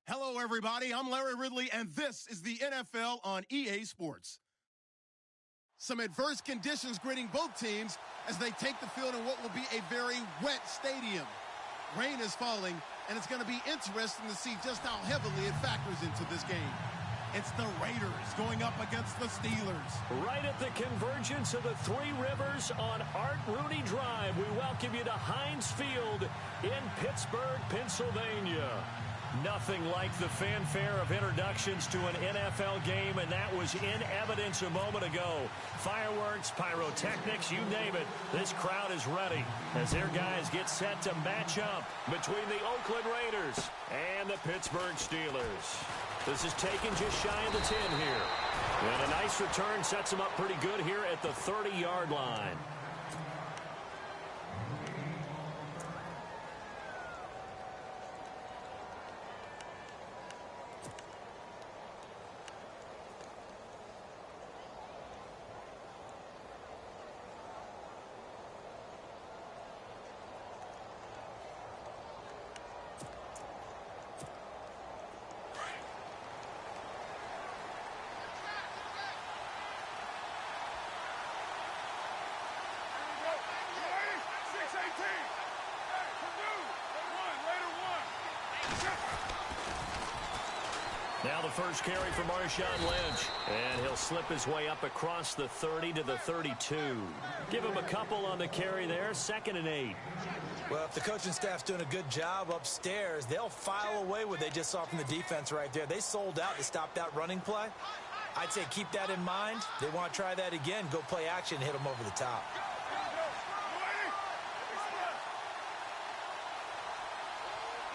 Hello, everybody. I'm Larry Ridley, and this is the NFL on EA Sports. Some adverse conditions greeting both teams as they take the field in what will be a very wet stadium. Rain is falling, and it's going to be interesting to see just how heavily it factors into this game. It's the Raiders going up against the Steelers. Right at the convergence of the Three Rivers on Art Rooney Drive, we welcome you to Heinz Field in Pittsburgh, Pennsylvania. Nothing like the fanfare of introductions to an NFL game, and that was in evidence a moment ago. Fireworks, pyrotechnics, you name it. This crowd is ready as their guys get set to match up between the Oakland Raiders and the Pittsburgh Steelers. This is taken just shy of the 10 here. And a nice return sets them up pretty good here at the 30-yard line. Now the first carry for Marshawn Lynch. And he'll slip his way up across the 30 to the 32. Give him a couple on the carry there. 2nd and 8. Well, if the coaching staff's doing a good job upstairs, they'll file away what they just saw from the defense right there. They sold out to stop that running play. I'd say keep that in mind. They want to try that again. Go play action, hit them over the top.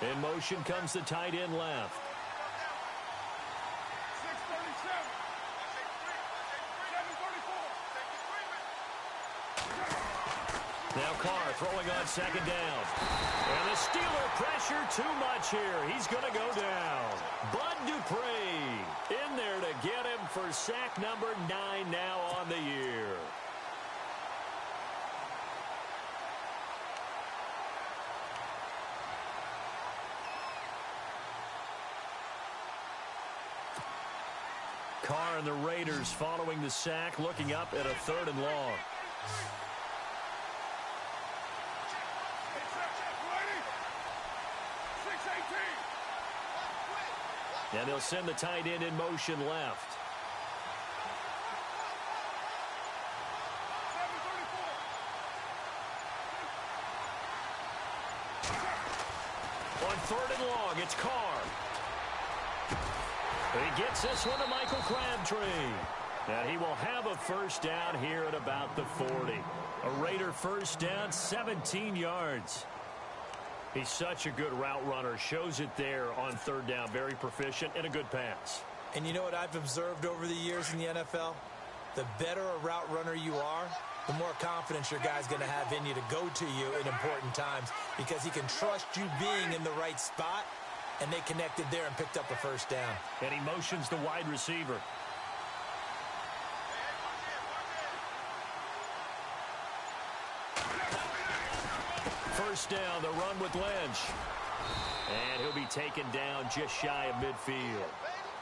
In motion comes the tight end left. Now Carr throwing on 2nd down. And the Steeler pressure too much here. He's going to go down. Bud Dupree in there to get him for sack number 9 now on the year. Carr and the Raiders following the sack, looking up at a 3rd and long. And they'll send the tight end in motion left. On 3rd and long, it's Carr. He gets this one to Michael Crabtree. And he will have a first down here at about the 40. A Raider first down, 17 yards. He's such a good route runner. Shows it there on 3rd down. Very proficient and a good pass. And you know what I've observed over the years in the NFL? The better a route runner you are, the more confidence your guy's going to have in you to go to you in important times because he can trust you being in the right spot, and they connected there and picked up a first down. And he motions the wide receiver. First down, the run with Lynch. And he'll be taken down just shy of midfield.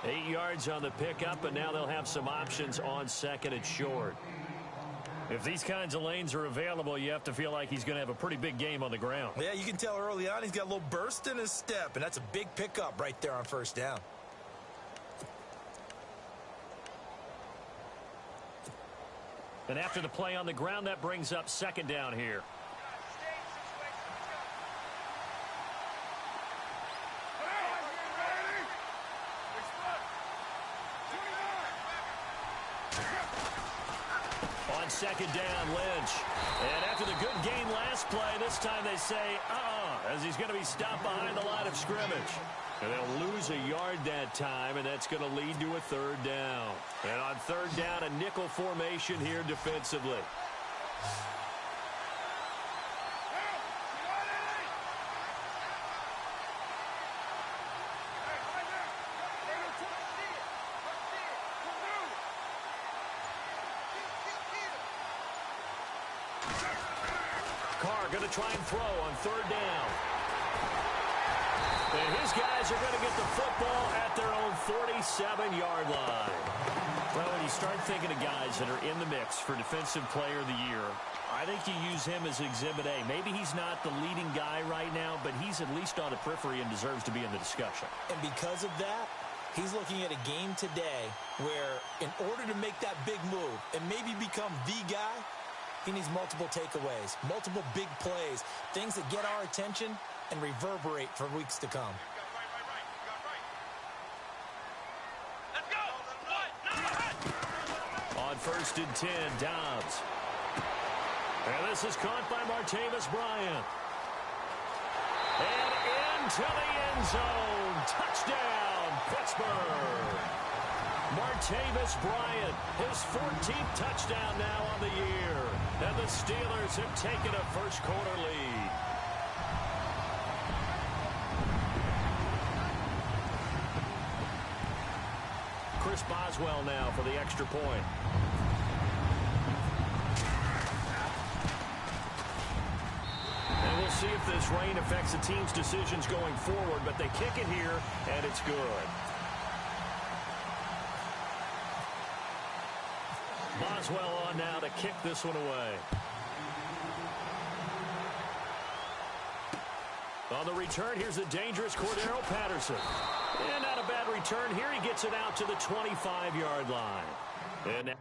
8 yards on the pickup, and now they'll have some options on 2nd and short. If these kinds of lanes are available, you have to feel like he's going to have a pretty big game on the ground. Yeah, you can tell early on he's got a little burst in his step, and that's a big pickup right there on first down. And after the play on the ground, that brings up 2nd down here. On 2nd down, Lynch. And after the good gain last play, this time they say, as he's going to be stopped behind the line of scrimmage. And they'll lose a yard that time, and that's going to lead to a 3rd down. And on 3rd down, a nickel formation here defensively. Carr going to try and throw on 3rd down. And his guys are going to get the football at their own 47-yard line. Well, when you start thinking of guys that are in the mix for Defensive Player of the Year, I think you use him as Exhibit A. Maybe he's not the leading guy right now, but he's at least on the periphery and deserves to be in the discussion. And because of that, he's looking at a game today where in order to make that big move and maybe become the guy, he needs multiple takeaways, multiple big plays, things that get our attention and reverberate for weeks to come. On 1st and 10, Dobbs. And this is caught by Martavis Bryant. And into the end zone. Touchdown, Pittsburgh. Martavis Bryant, his 14th touchdown now on the year. And the Steelers have taken a first-quarter lead. Chris Boswell now for the extra point. And we'll see if this rain affects the team's decisions going forward, but they kick it here, and it's good. Boswell on now to kick this one away. On the return, here's the dangerous Cordero Patterson. And not a bad return here. He gets it out to the 25-yard line. And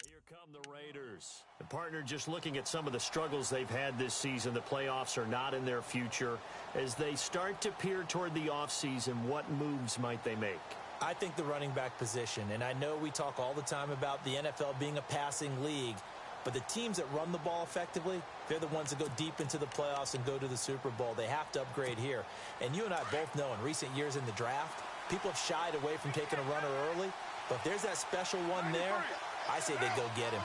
here come the Raiders. The partner just looking at some of the struggles they've had this season. The playoffs are not in their future. As they start to peer toward the offseason, what moves might they make? I think the running back position, and I know we talk all the time about the NFL being a passing league, but the teams that run the ball effectively, they're the ones that go deep into the playoffs and go to the Super Bowl. They have to upgrade here. And you and I both know in recent years in the draft, people have shied away from taking a runner early, but if there's that special one there, I say they go get him.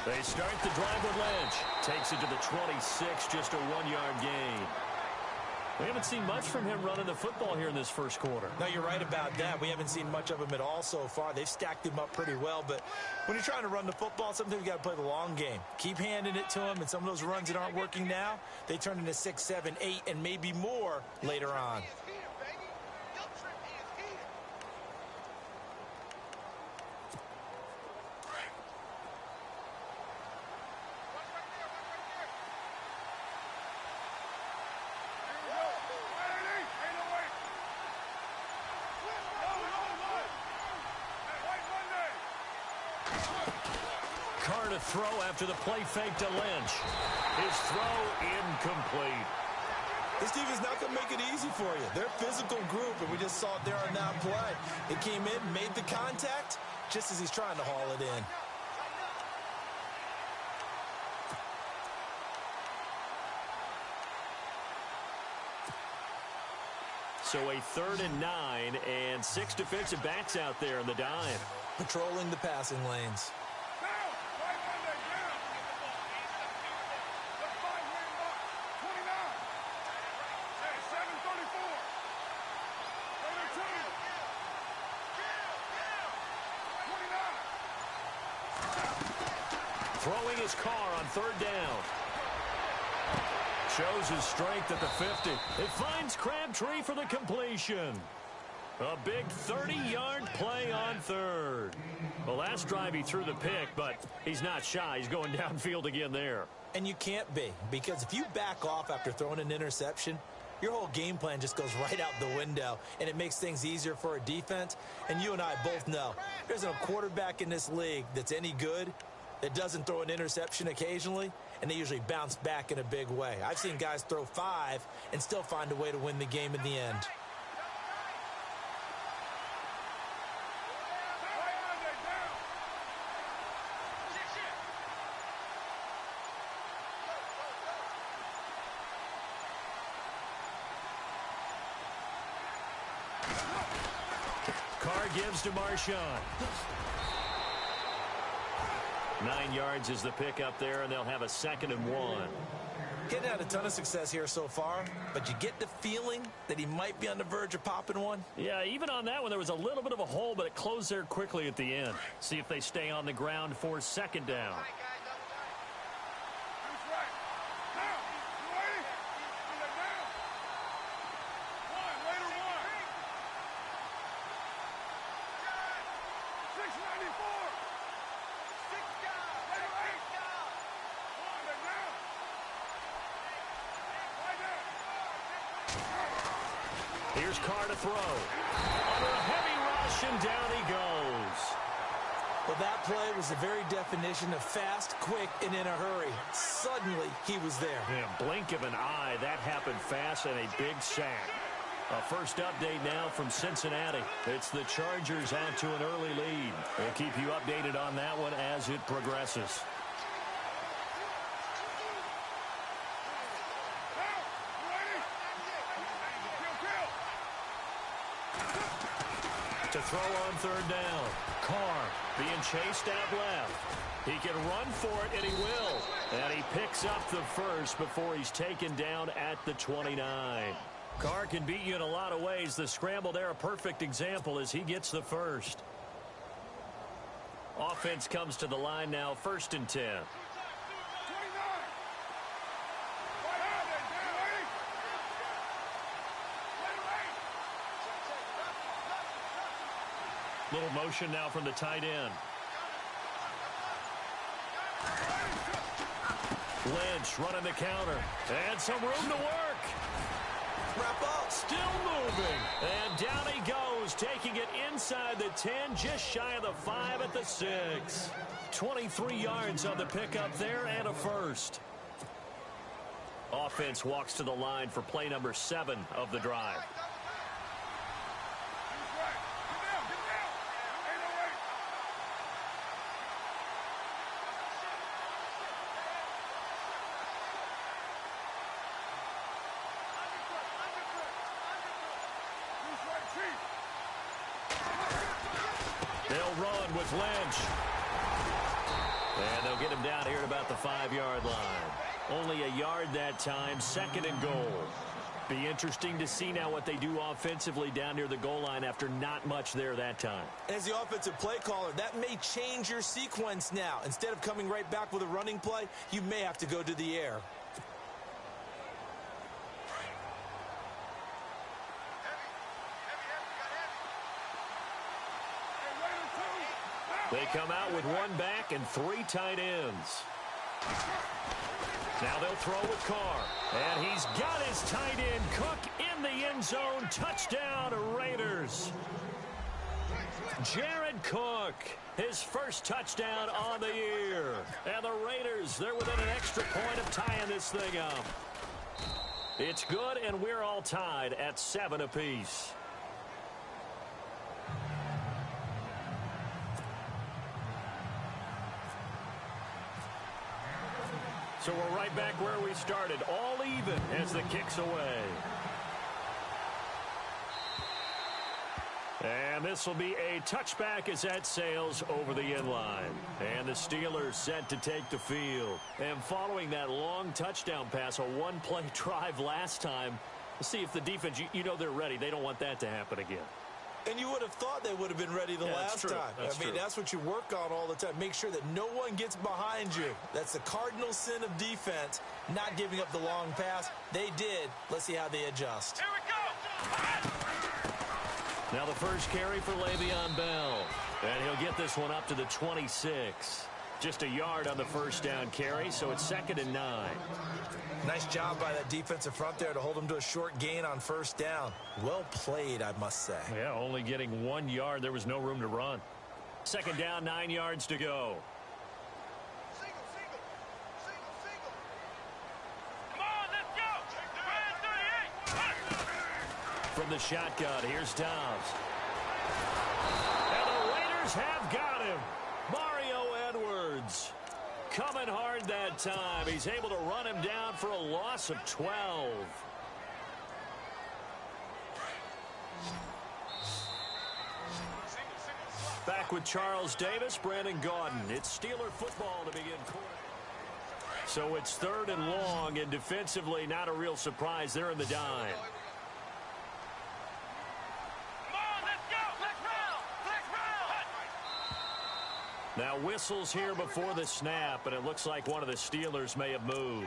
They start the drive with Lynch. Takes it to the 26, just a 1-yard gain. We haven't seen much from him running the football here in this first quarter. No, you're right about that. We haven't seen much of him at all so far. They've stacked him up pretty well, but when you're trying to run the football, sometimes you got to play the long game. Keep handing it to him, and some of those runs that aren't working now, they turn into 6, 7, 8, and maybe more later on. Carr to throw after the play fake to Lynch. His throw incomplete. This team is not going to make it easy for you. They're a physical group, and we just saw it there on that play. It came in, made the contact, just as he's trying to haul it in. So a 3rd and 9, and 6 defensive backs out there in the dive. Patrolling the passing lanes. Throwing his Carr on 3rd down. Shows his strength at the 50. It finds Crabtree for the completion. A big 30-yard play on 3rd. Well, last drive he threw the pick, but he's not shy. He's going downfield again there. And you can't be, because if you back off after throwing an interception, your whole game plan just goes right out the window, and it makes things easier for a defense. And you and I both know there's no quarterback in this league that's any good that doesn't throw an interception occasionally, and they usually bounce back in a big way. I've seen guys throw 5 and still find a way to win the game in the end. Carr gives to Marshawn. 9 yards is the pick up there, and they'll have a 2nd and 1. Getting had a ton of success here so far, but you get the feeling that he might be on the verge of popping one. Yeah, even on that one, there was a little bit of a hole, but it closed there quickly at the end. See if they stay on the ground for 2nd down. Here's Carr to throw. Under a heavy rush, and down he goes. Well, that play was the very definition of fast, quick, and in a hurry. Suddenly, he was there. Yeah, blink of an eye. That happened fast, and a big sack. A first update now from Cincinnati. It's the Chargers out to an early lead. We'll keep you updated on that one as it progresses. To throw on 3rd down. Carr being chased out left. He can run for it, and he will. And he picks up the 1st before he's taken down at the 29. Carr can beat you in a lot of ways. The scramble there, a perfect example as he gets the 1st. Offense comes to the line now, 1st and 10. Little motion now from the tight end. Lynch running the counter. And some room to work. Wrap up. Still moving. And down he goes, taking it inside the 10, just shy of the 5 at the 6. 23 yards on the pickup there and a 1st. Offense walks to the line for play number 7 of the drive. They'll run with Lynch. And they'll get him down here at about the 5-yard line. Only a yard that time, 2nd and goal. Be interesting to see now what they do offensively down near the goal line after not much there that time. As the offensive play caller, that may change your sequence now. Instead of coming right back with a running play, you may have to go to the air. They come out with 1 back and 3 tight ends. Now they'll throw with Carr. And he's got his tight end, Cook, in the end zone. Touchdown, Raiders. Jared Cook, his first touchdown on the year. And the Raiders, they're within an extra point of tying this thing up. It's good, and we're all tied at 7 apiece. So we're right back where we started, all even as the kick's away. And this will be a touchback as that sails over the end line. And the Steelers set to take the field. And following that long touchdown pass, a one-play drive last time, let's see if the defense, you know they're ready. They don't want that to happen again. And you would have thought they would have been ready the last time. I mean, that's what you work on all the time. Make sure that no one gets behind you. That's the cardinal sin of defense, not giving up the long pass. They did. Let's see how they adjust. Here we go! Now the first carry for Le'Veon Bell. And he'll get this one up to the 26. Just a yard on the first down carry, so it's 2nd and 9. Nice job by that defensive front there to hold him to a short gain on first down. Well played, I must say. Yeah, only getting 1 yard. There was no room to run. 2nd down, 9 yards to go. Single. Come on, let's go! From the shotgun, here's Dobbs. And the Raiders have got him. Mario Edwards coming hard that time. He's able to run him down for a loss of 12. Back with Charles Davis, Brandon Gaudin. It's Steeler football to begin quarter. So it's 3rd and long, and defensively not a real surprise. They're in the dime. Now whistles here before the snap, and it looks like one of the Steelers may have moved.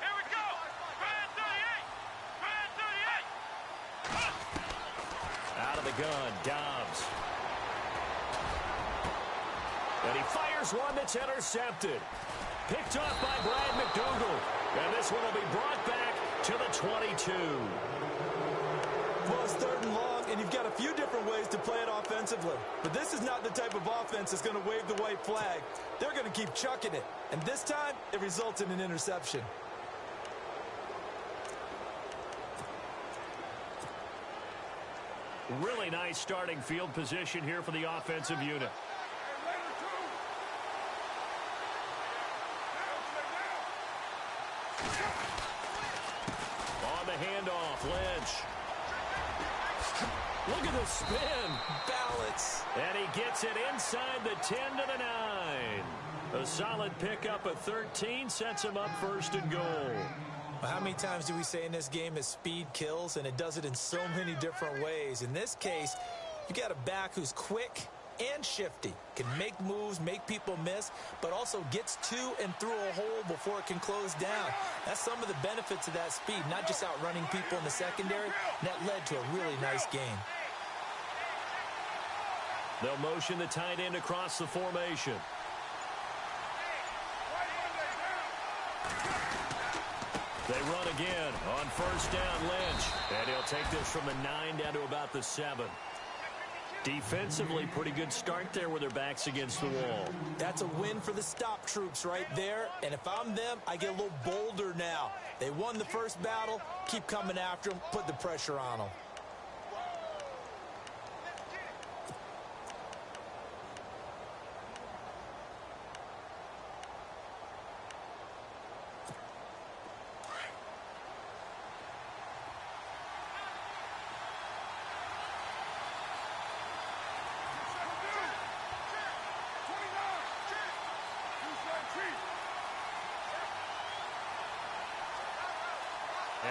Here we go! Brand 38! Out of the gun, Dobbs. And he fires one that's intercepted. Picked off by Brad McDougal. And this one will be brought back to the 22. Well, it's 3rd and long, and you've got a few different ways to play it offensively. But this is not the type of offense that's going to wave the white flag. They're going to keep chucking it. And this time, it results in an interception. Really nice starting field position here for the offensive unit. On the handoff, Lynch. Look at the spin. Balance. And he gets it inside the 10 to the 9. A solid pickup of 13 sets him up 1st and goal. Well, how many times do we say in this game is speed kills, and it does it in so many different ways. In this case, you got a back who's quick and shifty, can make moves, make people miss, but also gets to and through a hole before it can close down. That's some of the benefits of that speed, not just outrunning people in the secondary. And that led to a really nice game. They'll motion the tight end across the formation. They run again on 1st down, Lynch. And he'll take this from the 9 down to about the 7. Defensively, pretty good start there with their backs against the wall. That's a win for the stop troops right there. And if I'm them, I get a little bolder now. They won the first battle. Keep coming after them. Put the pressure on them.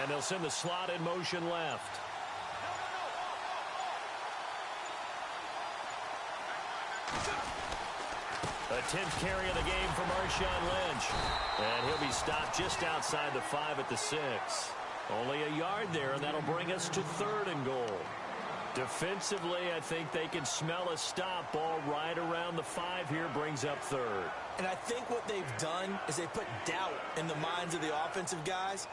And they'll send the slot in motion left. A 10th carry of the game for Marshawn Lynch. And he'll be stopped just outside the 5 at the 6. Only a yard there, and that'll bring us to 3rd and goal. Defensively, I think they can smell a stop. Ball right around the 5 here, brings up third. And I think what they've done is they put doubt in the minds of the offensive guys.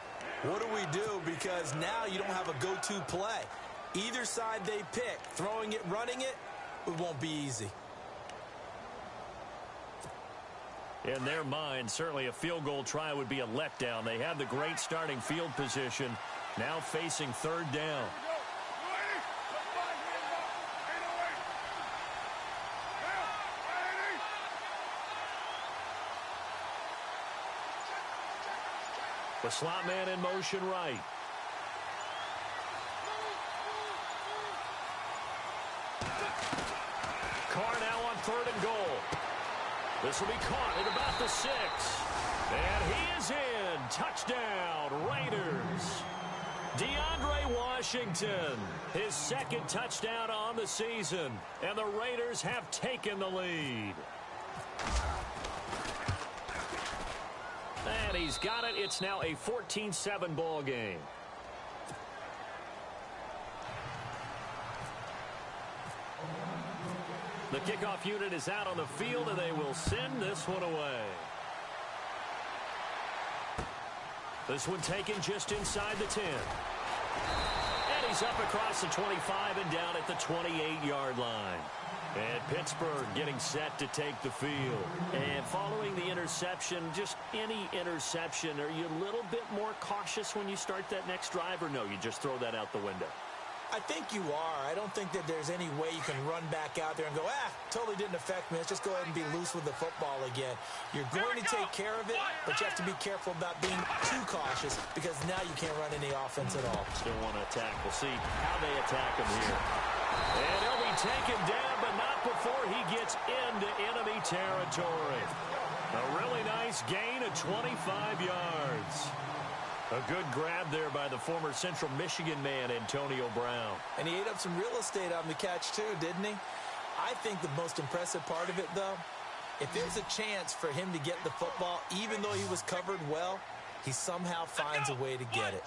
What do we do? Because now you don't have a go-to play. Either side they pick, throwing it, running it, it won't be easy. In their mind, certainly a field goal try would be a letdown. They have the great starting field position, now facing third down. The slot man in motion right. Carr now on 3rd and goal. This will be caught at about the 6. And he is in. Touchdown, Raiders. DeAndre Washington, his 2nd touchdown on the season. And the Raiders have taken the lead. And he's got it. It's now a 14-7 ball game. The kickoff unit is out on the field, and they will send this one away. This one taken just inside the 10. And he's up across the 25 and down at the 28-yard line. And Pittsburgh getting set to take the field. And following the interception, just any interception, are you a little bit more cautious when you start that next drive, or no, you just throw that out the window? I think you are. I don't think that there's any way you can run back out there and go, totally didn't affect me. Let's just go ahead and be loose with the football again. You're going to take care of it, but you have to be careful about being too cautious because now you can't run any offense at all. Still want to attack. We'll see how they attack him here. And he'll be taken down, but not before he gets into enemy territory. A really nice gain of 25 yards. A good grab there by the former Central Michigan man, Antonio Brown. And he ate up some real estate on the catch, too, didn't he? I think the most impressive part of it, though, if there's a chance for him to get the football, even though he was covered well, he somehow finds a way to get it.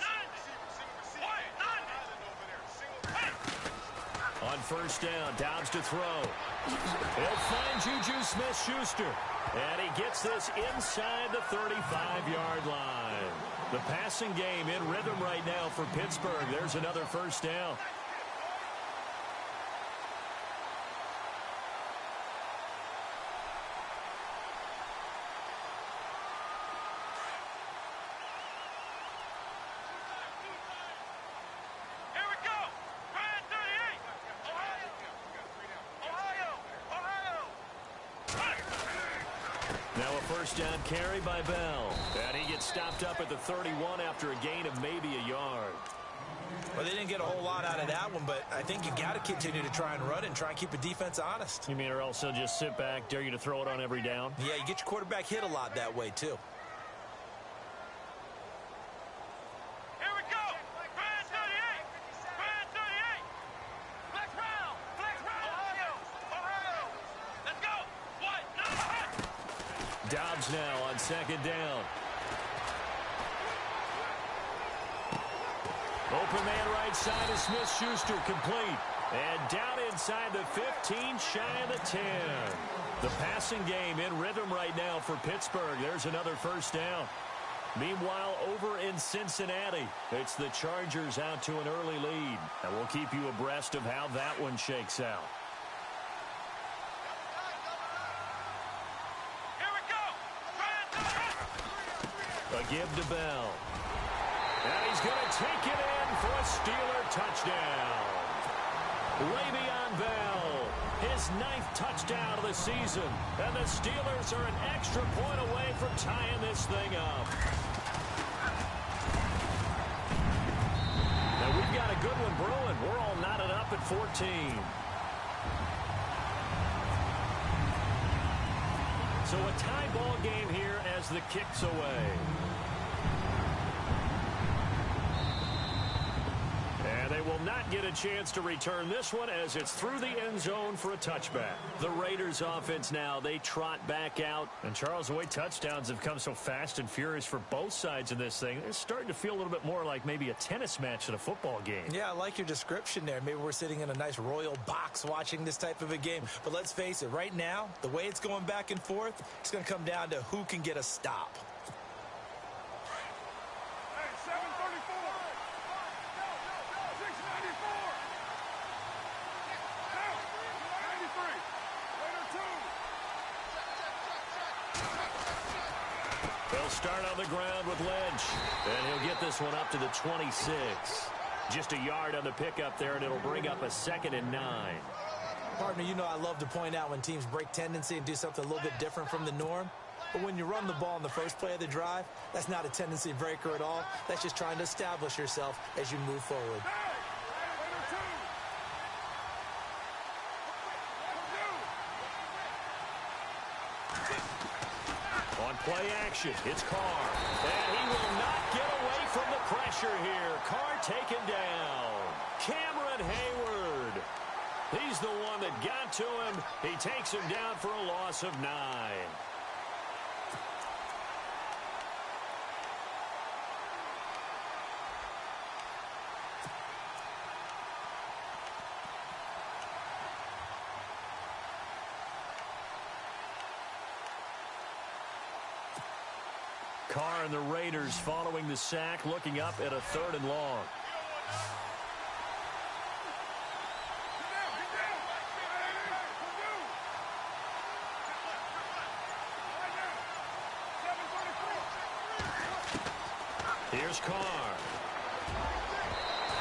On 1st down, Dobbs to throw. He'll find Juju Smith-Schuster. And he gets this inside the 35-yard line. The passing game in rhythm right now for Pittsburgh. There's another 1st down. Here we go. Brand 38. Ohio. Now a 1st down carry by Bell. And he gets stopped up at the 31 after a gain of maybe a yard. Well, they didn't get a whole lot out of that one, but I think you got to continue to try and run and try and keep the defense honest. You mean, or else they'll just sit back, dare you to throw it on every down? Yeah, you get your quarterback hit a lot that way, too. Here we go. Brand 38. Brand 38. Flex round. Flex round. Ohio. Let's go. What? Dobbs now on 2nd down. Open man right side is Smith-Schuster, complete. And down inside the 15, shy of the 10. The passing game in rhythm right now for Pittsburgh. There's another 1st down. Meanwhile, over in Cincinnati, it's the Chargers out to an early lead. And we'll keep you abreast of how that one shakes out. Here we go. A give to Bell. And he's going to take it in for a Steeler touchdown. Le'Veon Bell, his 9th touchdown of the season. And the Steelers are an extra point away from tying this thing up. Now we've got a good one brewing. We're all knotted up at 14. So a tie ball game here as the kick's away. And they will not get a chance to return this one as it's through the end zone for a touchback. The Raiders offense now, they trot back out. And Charles, the way touchdowns have come so fast and furious for both sides of this thing, it's starting to feel a little bit more like maybe a tennis match at a football game. Yeah, I like your description there. Maybe we're sitting in a nice royal box watching this type of a game. But let's face it, right now, the way it's going back and forth, it's going to come down to who can get a stop. Hey, 734. 694. Out. 93. Later 2. They'll start on the ground with Lynch. And he'll get this one up to the 26. Just a yard on the pickup there, and it'll bring up a 2nd and 9. Partner, you know I love to point out when teams break tendency and do something a little bit different from the norm. But when you run the ball in the first play of the drive, that's not a tendency breaker at all. That's just trying to establish yourself as you move forward. On play action, it's Carr. And he will not get away from the pressure here. Carr taken down. Cameron Hayward. He's the one that got to him. He takes him down for a loss of 9. Carr and the Raiders following the sack, looking up at a 3rd and long. Here's Carr.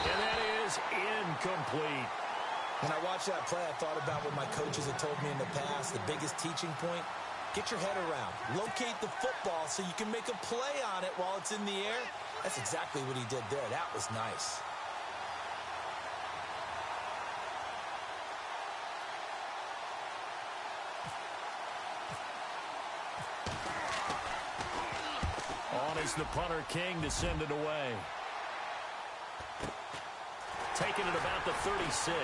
And that is incomplete. When I watched that play, I thought about what my coaches had told me in the past. The biggest teaching point, get your head around. Locate the football so you can make a play on it while it's in the air. That's exactly what he did there. That was nice. On is the punter King to send it away. Taking it about the 36.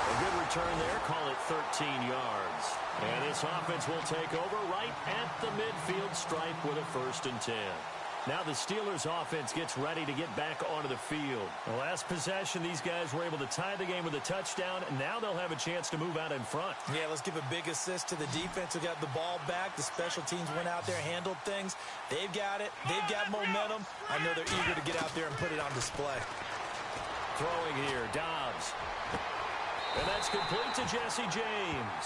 A good return there. Call it 13 yards. And this offense will take over right at the midfield stripe with a 1st and 10. Now the Steelers offense gets ready to get back onto the field. The last possession, these guys were able to tie the game with a touchdown, and now they'll have a chance to move out in front. Yeah, let's give a big assist to the defense who got the ball back. The special teams went out there, handled things. They've got it. They've got momentum. I know they're eager to get out there and put it on display. Throwing here, Dobbs. And that's complete to Jesse James.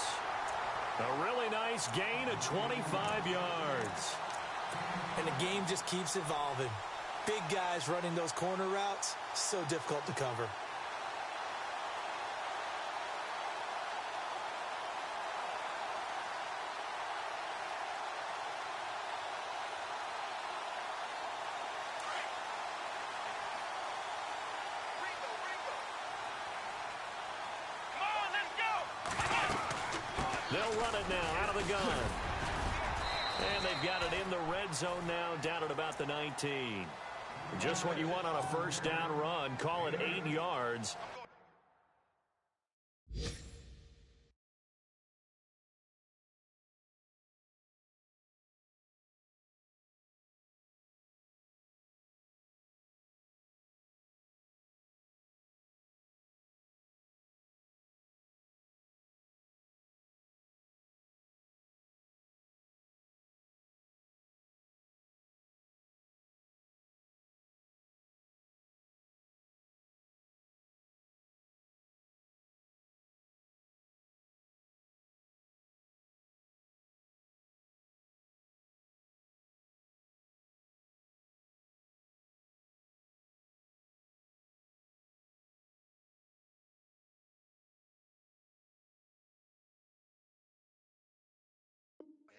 A really nice gain of 25 yards. And the game just keeps evolving. Big guys running those corner routes, so difficult to cover. They'll run it now out of the gun. And they've got it in the red zone now, down at about the 19. Just what you want on a 1st down run. Call it 8 yards.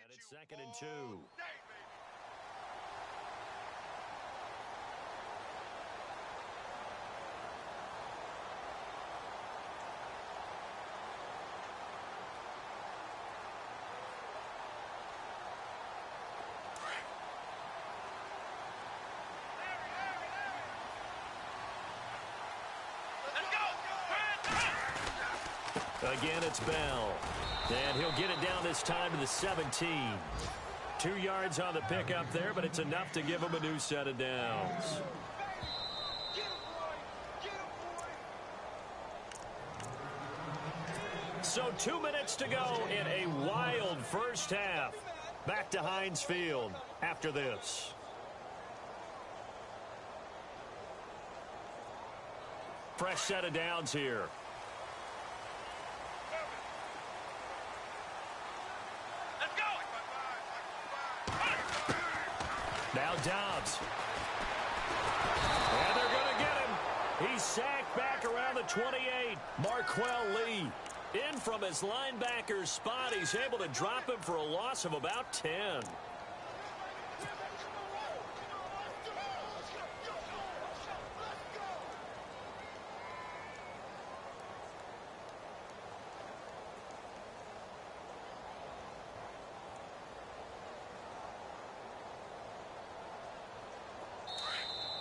And it's 2nd and 2. Again, it's Bell. And he'll get it down this time to the 17. 2 yards on the pickup there, but it's enough to give him a new set of downs. So 2 minutes to go in a wild first half. Back to Heinz Field after this. Fresh set of downs here. Let's go. Now Dobbs. And they're going to get him. He's sacked back around the 28. Marquell Lee in from his linebacker spot. He's able to drop him for a loss of about 10.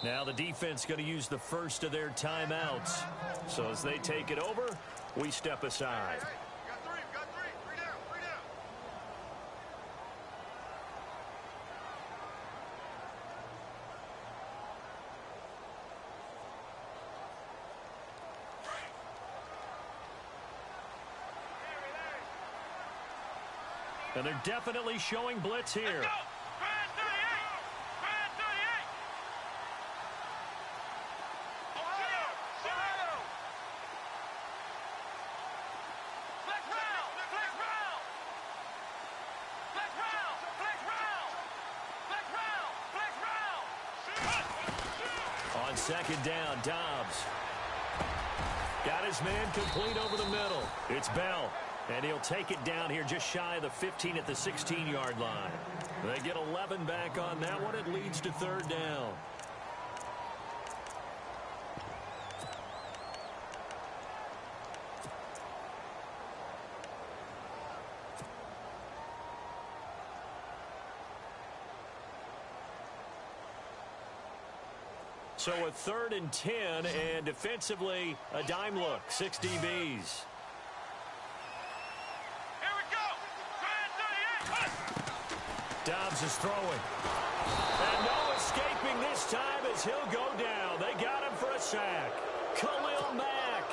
Now the defense going to use the first of their timeouts. So as they take it over, we step aside. Hey, we got three. Three down. And they're definitely showing blitz here. Let's go. Grand 38. Ohio. Flex round. On second down, Dobbs got his man complete over the middle. It's Bell. And he'll take it down here just shy of the 15 at the 16-yard line. They get 11 back on that one. It leads to third down. So a 3rd and 10, and defensively a dime look. 6 DBs. Dobbs is throwing. And no escaping this time as he'll go down. They got him for a sack. Khalil Mack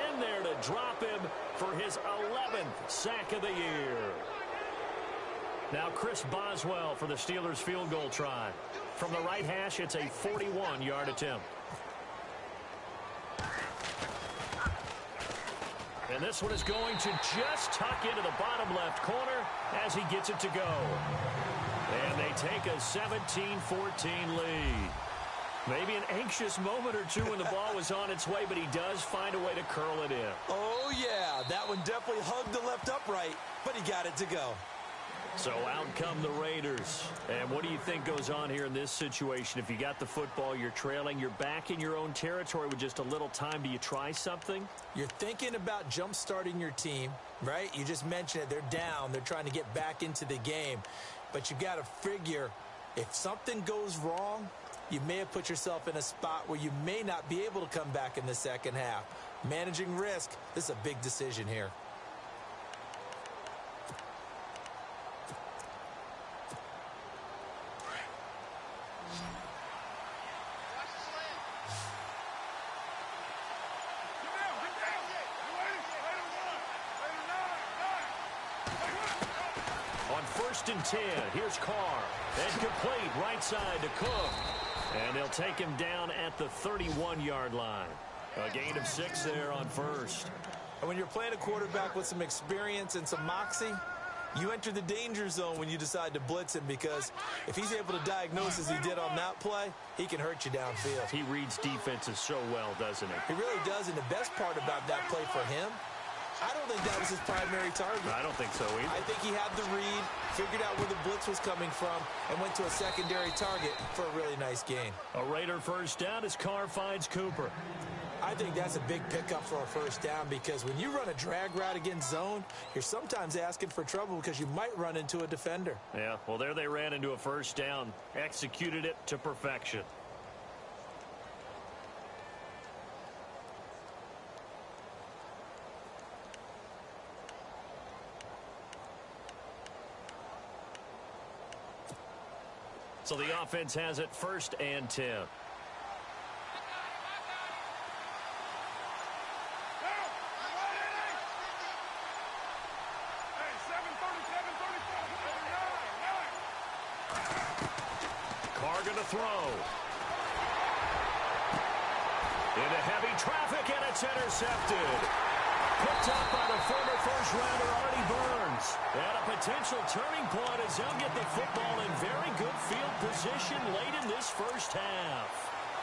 in there to drop him for his 11th sack of the year. Now Chris Boswell for the Steelers field goal try. From the right hash, it's a 41-yard attempt. And this one is going to just tuck into the bottom left corner as he gets it to go. And they take a 17-14 lead. Maybe an anxious moment or two when the ball was on its way, but he does find a way to curl it in. Oh, yeah. That one definitely hugged the left upright, but he got it to go. So out come the Raiders. And what do you think goes on here in this situation? If you got the football, you're trailing, you're back in your own territory with just a little time. Do you try something? You're thinking about jump-starting your team, right? You just mentioned it. They're down. They're trying to get back into the game. But you got to figure if something goes wrong, you may have put yourself in a spot where you may not be able to come back in the second half. Managing risk, this is a big decision here. On 1st and 10, here's Carr. And complete right side to Cook. And they'll take him down at the 31-yard line. A gain of 6 there on first. And when you're playing a quarterback with some experience and some moxie, you enter the danger zone when you decide to blitz him, because if he's able to diagnose as he did on that play, he can hurt you downfield. He reads defenses so well, doesn't he? He really does, and the best part about that play for him, I don't think that was his primary target. I don't think so either. I think he had the read, figured out where the blitz was coming from, and went to a secondary target for a really nice gain. A Raider first down as Carr finds Cooper. I think that's a big pickup for a first down, because when you run a drag route against zone, you're sometimes asking for trouble because you might run into a defender. Yeah, well, there they ran into a first down. Executed it to perfection. So the offense has it 1st and 10. Hey, 7:30, 7:34. Carr going to throw. Into heavy traffic, and it's intercepted. Picked up by the former first-rounder Artie Burns. And a potential turning point as they'll get the football in very good field position late in this first half.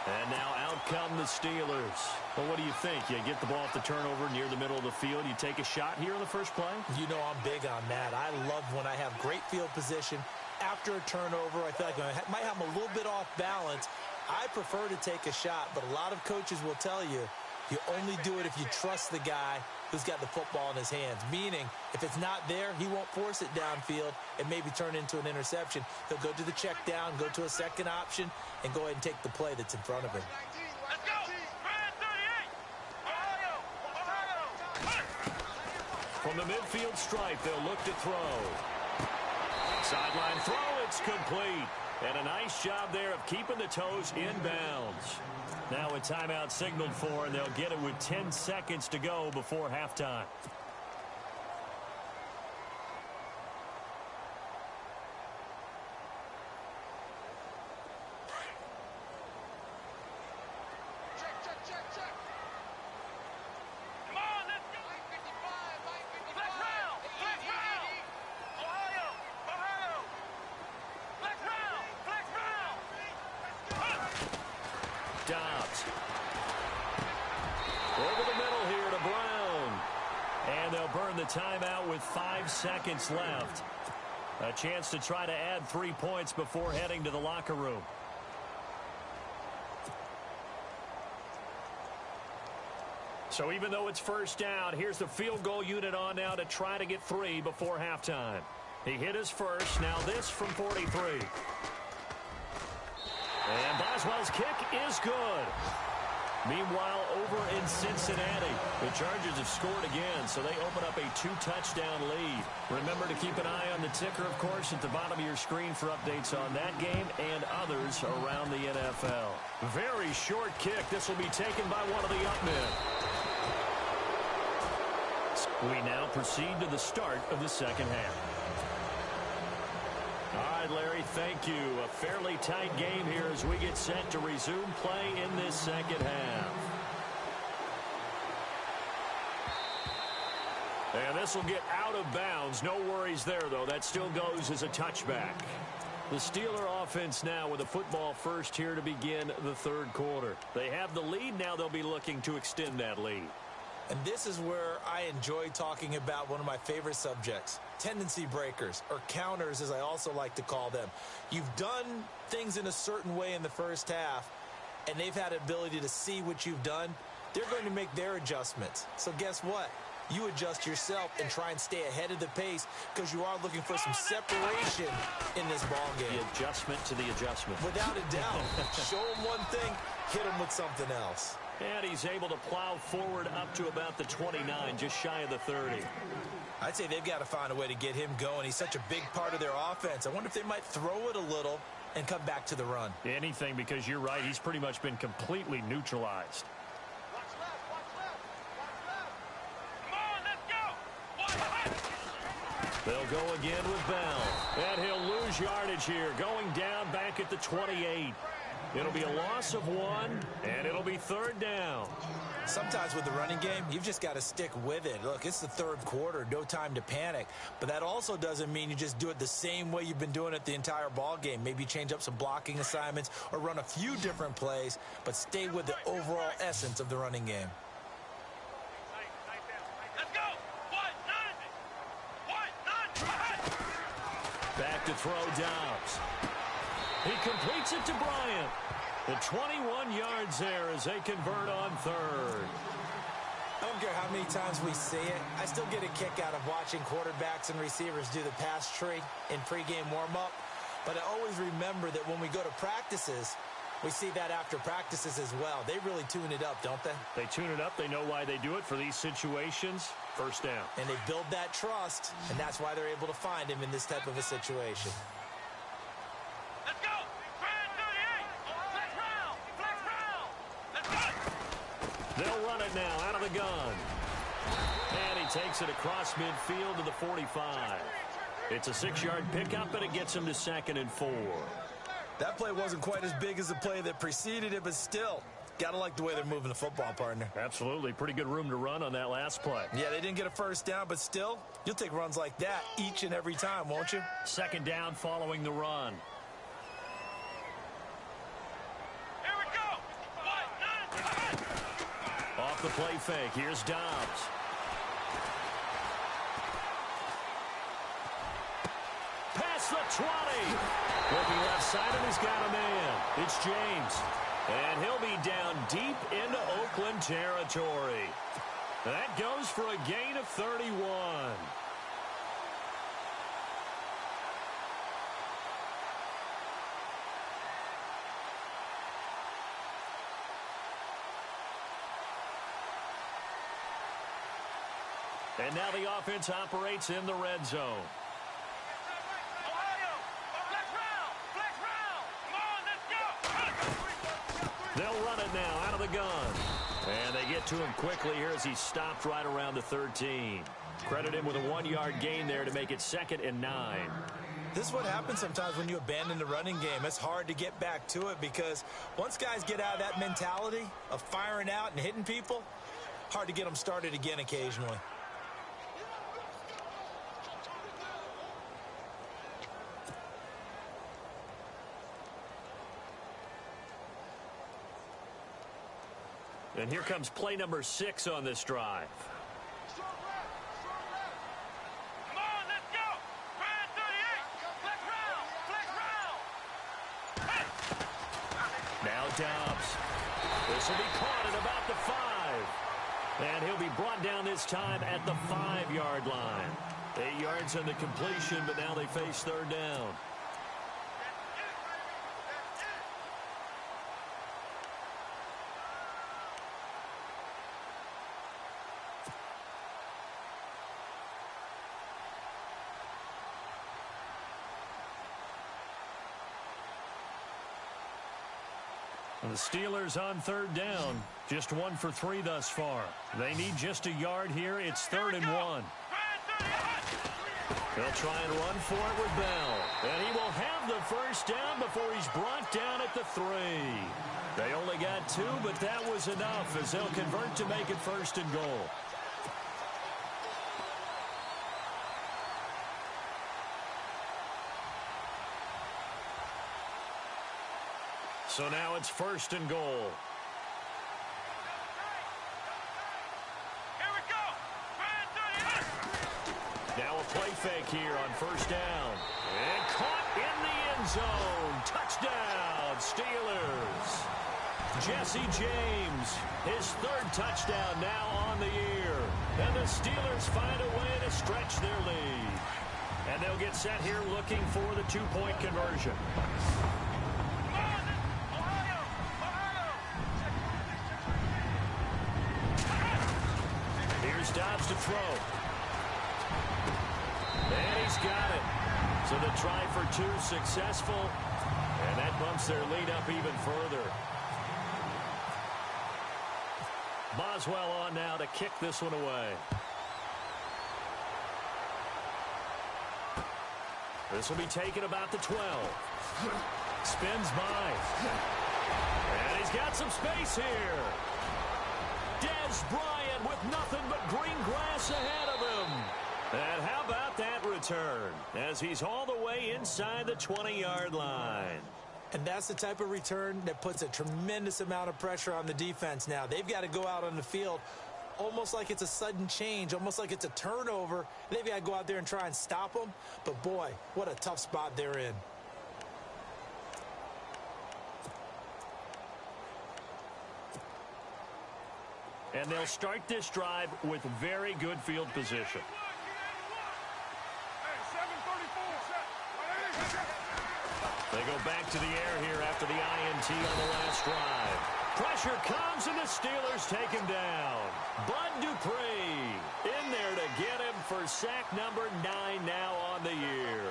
And now out come the Steelers. Well, what do you think? You get the ball off the turnover near the middle of the field. You take a shot here in the first play? You know I'm big on that. I love when I have great field position. After a turnover, I feel like I might have them a little bit off balance. I prefer to take a shot, but a lot of coaches will tell you, you only do it if you trust the guy who's got the football in his hands. Meaning, if it's not there, he won't force it downfield and maybe turn into an interception. He'll go to the check down, go to a second option, and go ahead and take the play that's in front of him. Let's go. Brand 38. Ohio. From the midfield stripe, they'll look to throw. Sideline throw, it's complete. And a nice job there of keeping the toes inbounds. Now a timeout signaled for, and they'll get it with 10 seconds to go before halftime. Check. Come on, let's go. Flex round. Ohio. Flex round. Dobbs. Over the middle here to Brown. And they'll burn the timeout with 5 seconds left. A chance to try to add 3 points before heading to the locker room. So even though it's first down, here's the field goal unit on now to try to get 3 before halftime. He hit his first. Now this from 43. And Boswell's kick is good. Meanwhile, over in Cincinnati, the Chargers have scored again, so they open up a 2-touchdown lead. Remember to keep an eye on the ticker, of course, at the bottom of your screen for updates on that game and others around the NFL. Very short kick. This will be taken by one of the up men. We now proceed to the start of the second half. All right, Larry, thank you. A fairly tight game here as we get set to resume play in this second half. And this will get out of bounds. No worries there, though. That still goes as a touchback. The Steeler offense now with a football first here to begin the third quarter. They have the lead. Now they'll be looking to extend that lead. And this is where I enjoy talking about one of my favorite subjects, tendency breakers, or counters as I also like to call them. You've done things in a certain way in the first half, and they've had the ability to see what you've done. They're going to make their adjustments. So guess what? You adjust yourself and try and stay ahead of the pace because you are looking for some separation in this ball game. The adjustment to the adjustment. Without a doubt. Show them one thing, hit them with something else. And he's able to plow forward up to about the 29, just shy of the 30. I'd say they've got to find a way to get him going. He's such a big part of their offense. I wonder if they might throw it a little and come back to the run. Anything, because you're right. He's pretty much been completely neutralized. They'll go again with Bell. And he'll lose yardage here, going down back at the 28. It'll be a loss of 1, and it'll be third down. Sometimes with the running game, you've just got to stick with it. Look, it's the third quarter, no time to panic. But that also doesn't mean you just do it the same way you've been doing it the entire ball game. Maybe change up some blocking assignments or run a few different plays, but stay with the overall essence of the running game. Let's go. Back to throw Dobbs. He completes it to Bryant. The 21 yards there as they convert on third. I don't care how many times we see it. I still get a kick out of watching quarterbacks and receivers do the pass tree in pregame warm-up. But I always remember that when we go to practices, we see that after practices as well. They really tune it up, don't they? They tune it up. They know why they do it for these situations. First down. And they build that trust, and that's why they're able to find him in this type of a situation. Let's go. They'll run it now out of the gun. And he takes it across midfield to the 45. It's a 6-yard pickup, and it gets him to 2nd and 4. That play wasn't quite as big as the play that preceded it, but still, got to like the way they're moving the football, partner. Absolutely. Pretty good room to run on that last play. Yeah, they didn't get a first down, but still, you'll take runs like that each and every time, won't you? 2nd down following the run. Here we go. Off the play fake, here's Dobbs. Past the 20. Looking left side, and he's got a man. It's James. And he'll be down deep into Oakland territory. That goes for a gain of 31. And now the offense operates in the red zone. They'll run it now out of the gun. And they get to him quickly here as he stopped right around the 13. Credit him with a 1-yard gain there to make it 2nd and 9. This is what happens sometimes when you abandon the running game. It's hard to get back to it because once guys get out of that mentality of firing out and hitting people, hard to get them started again occasionally. And here comes play number 6 on this drive. Come on, let's go. Ryan 38. Flex round. Now Dobbs. This will be caught at about the 5. And he'll be brought down this time at the 5-yard line. 8 yards on the completion, but now they face 3rd down. The Steelers on 3rd down. Just 1 for 3 thus far. They need just a yard here. It's 3rd and 1. They'll try and run for it with Bell. And he will have the first down before he's brought down at the 3. They only got 2, but that was enough as they'll convert to make it 1st and goal. So now it's 1st and goal. Here we go. Ryan 38. Now a play fake here on 1st down. And caught in the end zone. Touchdown, Steelers. Jesse James, his 3rd touchdown now on the year. And the Steelers find a way to stretch their lead. And they'll get set here looking for the 2-point conversion. Here's Dobbs to throw. And he's got it. So the try for 2 successful. And that bumps their lead up even further. Boswell on now to kick this one away. This will be taken about the 12. Spins by. And he's got some space here. Dez Bryant with nothing but green grass ahead of him. And how about that return as he's all the way inside the 20-yard line. And that's the type of return that puts a tremendous amount of pressure on the defense now. They've got to go out on the field almost like it's a sudden change, almost like it's a turnover. They've got to go out there and try and stop them. But, boy, what a tough spot they're in. And they'll start this drive with very good field position. They go back to the air here after the INT on the last drive. Pressure comes, and the Steelers take him down. Bud Dupree in there to get him for sack number 9 now on the year.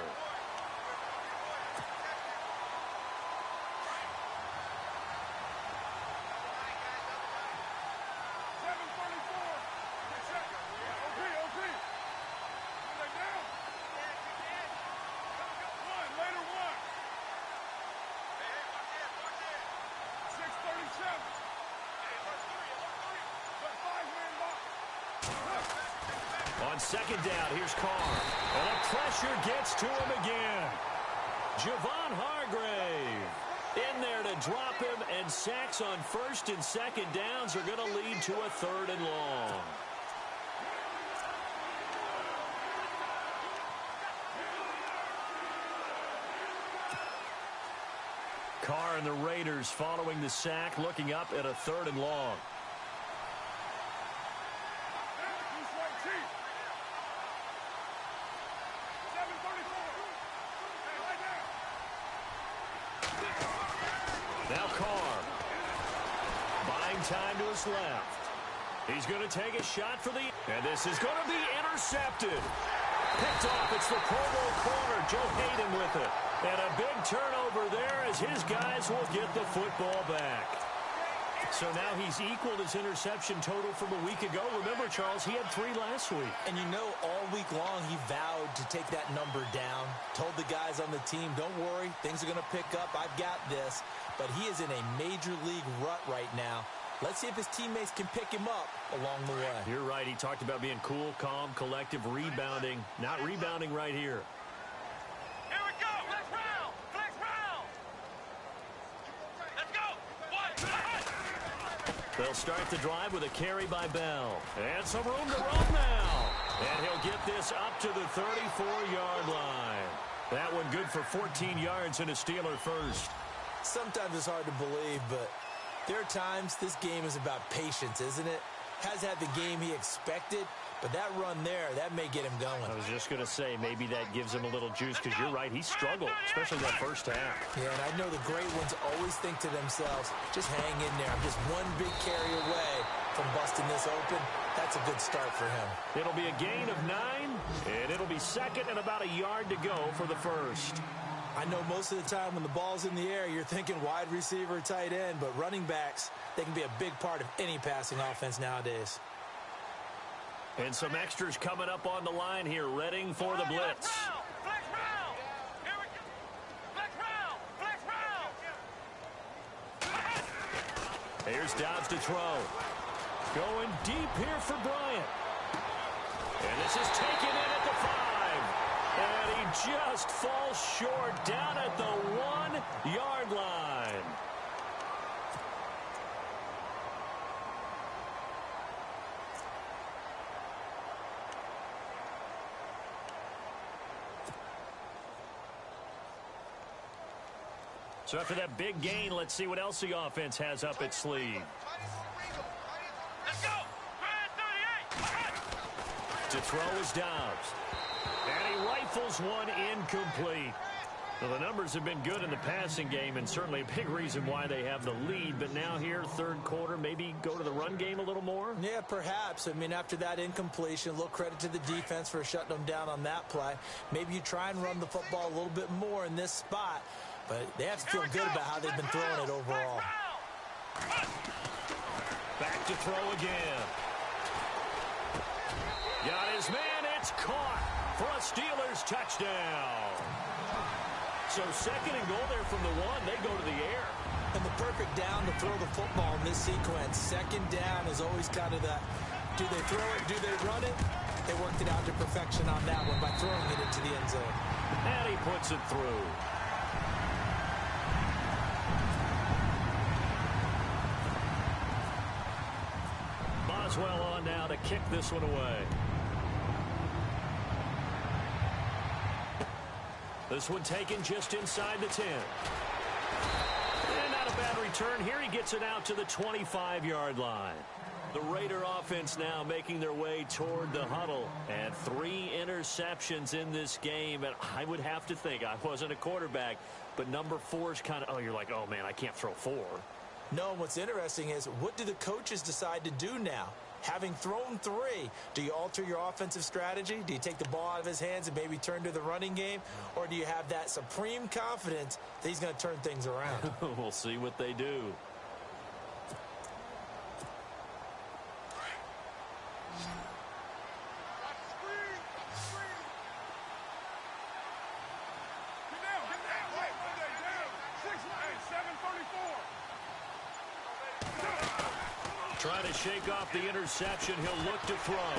On second down, here's Carr. And the pressure gets to him again. Javon Hargrave in there to drop him, and sacks on first and second downs are going to lead to a 3rd and long. Carr and the Raiders following the sack, looking up at a 3rd and long. Now Carr, buying time to his left. He's going to take a shot for and this is going to be intercepted. Picked off. It's the Pro Bowl corner, Joe Hayden with it. And a big turnover there as his guys will get the football back. So now he's equaled his interception total from a week ago. Remember, Charles, he had 3 last week. And you know, all week long he vowed to take that number down. Told the guys on the team, don't worry, things are going to pick up. I've got this. But he is in a major league rut right now. Let's see if his teammates can pick him up along the way. You're right. He talked about being cool, calm, collective, rebounding. Not rebounding right here. Here we go. Flex round. Flex round. Let's go. They'll start the drive with a carry by Bell. And some room to run now. And he'll get this up to the 34-yard line. That one good for 14 yards and a Steeler first. Sometimes it's hard to believe, but there are times this game is about patience, isn't it? Has had the game he expected, but that run there, that may get him going. I was just going to say, maybe that gives him a little juice, because you're right, he struggled, especially that first half. Yeah, and I know the great ones always think to themselves, just hang in there. I'm just one big carry away from busting this open. That's a good start for him. It'll be a gain of 9, and it'll be second and about a yard to go for the first. I know most of the time when the ball's in the air, you're thinking wide receiver, tight end, but running backs, they can be a big part of any passing offense nowadays. And some extras coming up on the line here, readying for the blitz. Flex round. Here we go. Flex round. Flex round. Here's Dobbs to throw. Going deep here for Bryant. And this is taken in at the 5. And he just falls short down at the 1-yard line. So after that big gain, let's see what else the offense has up its sleeve. Let's go. 38. To throw is Dobbs. And he rifles one incomplete. Well, the numbers have been good in the passing game, and certainly a big reason why they have the lead. But now here, third quarter, maybe go to the run game a little more? Yeah, perhaps. I mean, after that incompletion, a little credit to the defense for shutting them down on that play. Maybe you try and run the football a little bit more in this spot. But they have to feel good about how they've been throwing it overall. Back to throw again. Got his man. It's caught for a Steelers touchdown. So second and goal there from the 1. They go to the air. And the perfect down to throw the football in this sequence. Second down is always kind of that, do they throw it, do they run it? They worked it out to perfection on that one by throwing it into the end zone. And he puts it through. Boswell on now to kick this one away. This one taken just inside the 10. And not a bad return. Here he gets it out to the 25-yard line. The Raider offense now making their way toward the huddle. And 3 interceptions in this game. And I would have to think, I wasn't a quarterback, but number 4 is kind of, oh, you're like, oh, man, I can't throw 4. No, what's interesting is, what do the coaches decide to do now? Having thrown 3, do you alter your offensive strategy? Do you take the ball out of his hands and maybe turn to the running game? Or do you have that supreme confidence that he's going to turn things around? We'll see what they do. Trying to shake off the interception. He'll look to throw.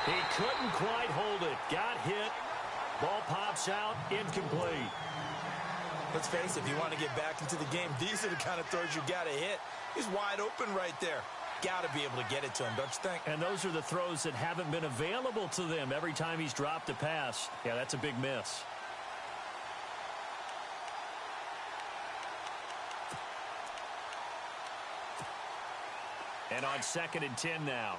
He couldn't quite hold it. Got hit. Ball pops out. Incomplete. Let's face it, if you want to get back into the game, these are the kind of throws you got to hit. He's wide open right there. Got to be able to get it to him, don't you think? And those are the throws that haven't been available to them every time he's dropped a pass. Yeah, that's a big miss. And on 2nd and 10 now.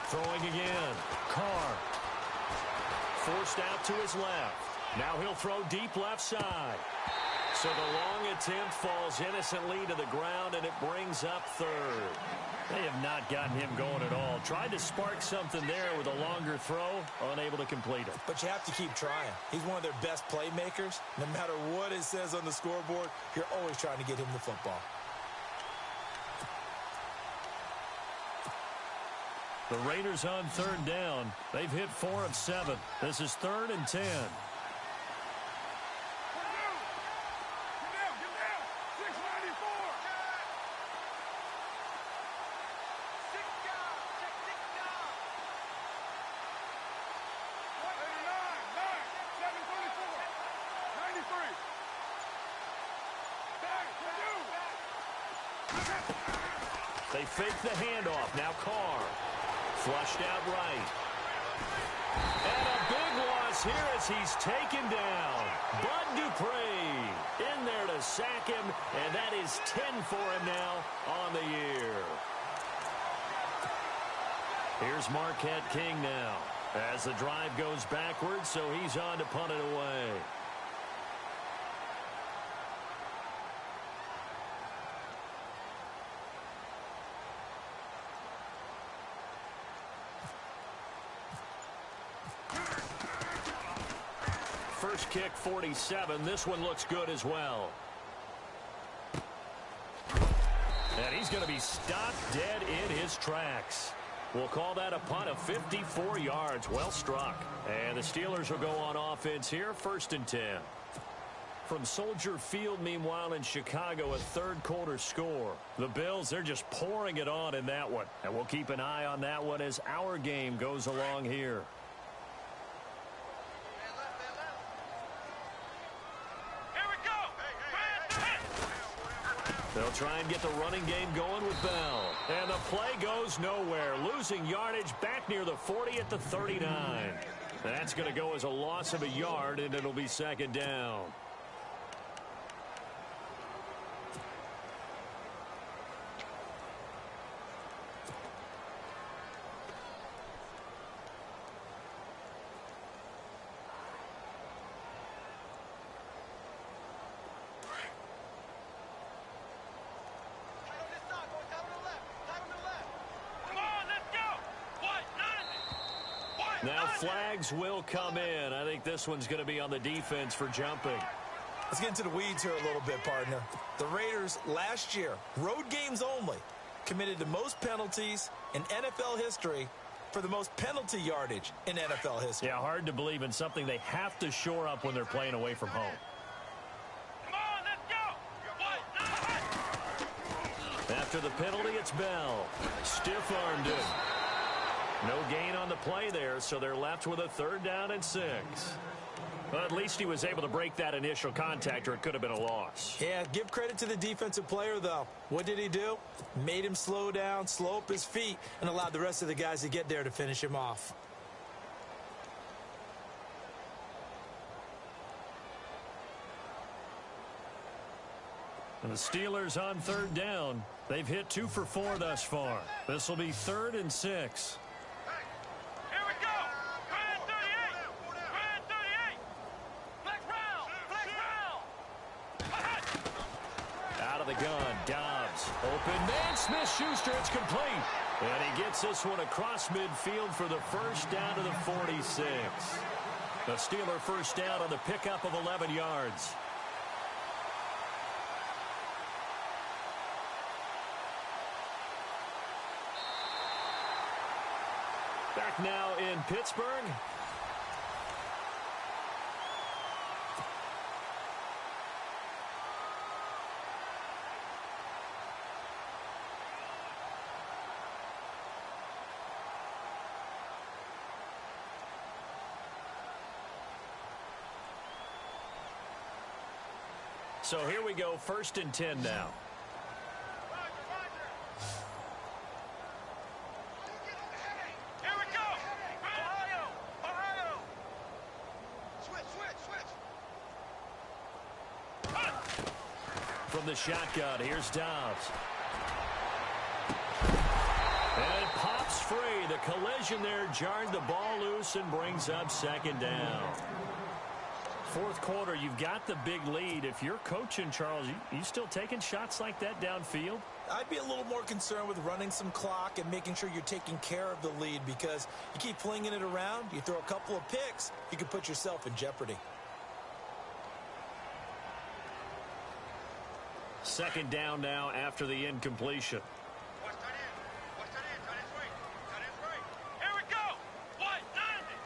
Throwing again. Carr. Forced out to his left. Now he'll throw deep left side. So the long attempt falls innocently to the ground, and it brings up 3rd. They have not gotten him going at all. Tried to spark something there with a longer throw, unable to complete it. But you have to keep trying. He's one of their best playmakers. No matter what it says on the scoreboard, you're always trying to get him the football. The Raiders on 3rd down. They've hit 4 of 7. This is 3rd and 10. They fake the handoff. Now Carr. Flushed out right. And a big loss here as he's taken down. Bud Dupree in there to sack him, and that is 10 for him now on the year. Here's Marquette King now as the drive goes backwards, so he's on to punt it away. First kick, 47. This one looks good as well. And he's going to be stopped dead in his tracks. We'll call that a punt of 54 yards. Well struck. And the Steelers will go on offense here, 1st and 10. From Soldier Field, meanwhile, in Chicago, a third-quarter score. The Bills, they're just pouring it on in that one. And we'll keep an eye on that one as our game goes along here. They'll try and get the running game going with Bell. And the play goes nowhere. Losing yardage back near the 40 at the 39. That's going to go as a loss of a yard, and it'll be 2nd down. Now flags will come in. I think this one's going to be on the defense for jumping. Let's get into the weeds here a little bit, partner. The Raiders last year, road games only, committed the most penalties in NFL history for the most penalty yardage in NFL history. Yeah, hard to believe in something they have to shore up when they're playing away from home. Come on, let's go. After the penalty, it's Bell. Stiff-armed him. No gain on the play there, so they're left with a 3rd down and 6. Well, at least he was able to break that initial contact, or it could have been a loss. Yeah, give credit to the defensive player, though. What did he do? Made him slow down, slow up his feet, and allowed the rest of the guys to get there to finish him off. And the Steelers on 3rd down. They've hit 2 for 4 thus far. This will be 3rd and 6. Here we go. Grand 38. Grand 38. Flex round. Flex round. Out of the gun, Dobbs. Open man, Smith-Schuster, it's complete. And he gets this one across midfield for the first down to the 46. The Steeler first down on the pickup of 11 yards. Back now in Pittsburgh. So here we go, 1st and 10 now. Here we go. Ohio. Switch. From the shotgun, here's Dobbs. And it pops free. The collision there jarred the ball loose and brings up 2nd down. 4th quarter, you've got the big lead. If you're coaching, Charles, you still taking shots like that downfield? I'd be a little more concerned with running some clock and making sure you're taking care of the lead, because you keep flinging it around, you throw a couple of picks, you can put yourself in jeopardy. 2nd down now after the incompletion. Here we go. What? 90.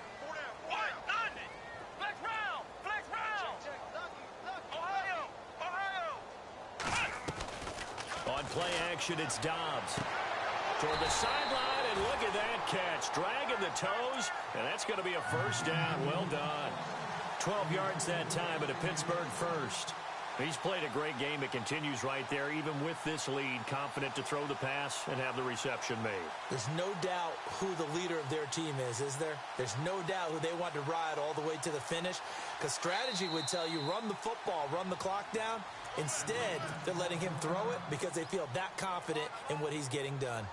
What? 90. Flex round. Ohio. On play action, it's Dobbs. Toward the sideline, and look at that catch. Dragging the toes, and that's going to be a 1st down. Well done. 12 yards that time at a Pittsburgh 1st. He's played a great game. It continues right there, even with this lead, confident to throw the pass and have the reception made. There's no doubt who the leader of their team is there? There's no doubt who they want to ride all the way to the finish, because strategy would tell you run the football, run the clock down. Instead, they're letting him throw it because they feel that confident in what he's getting done.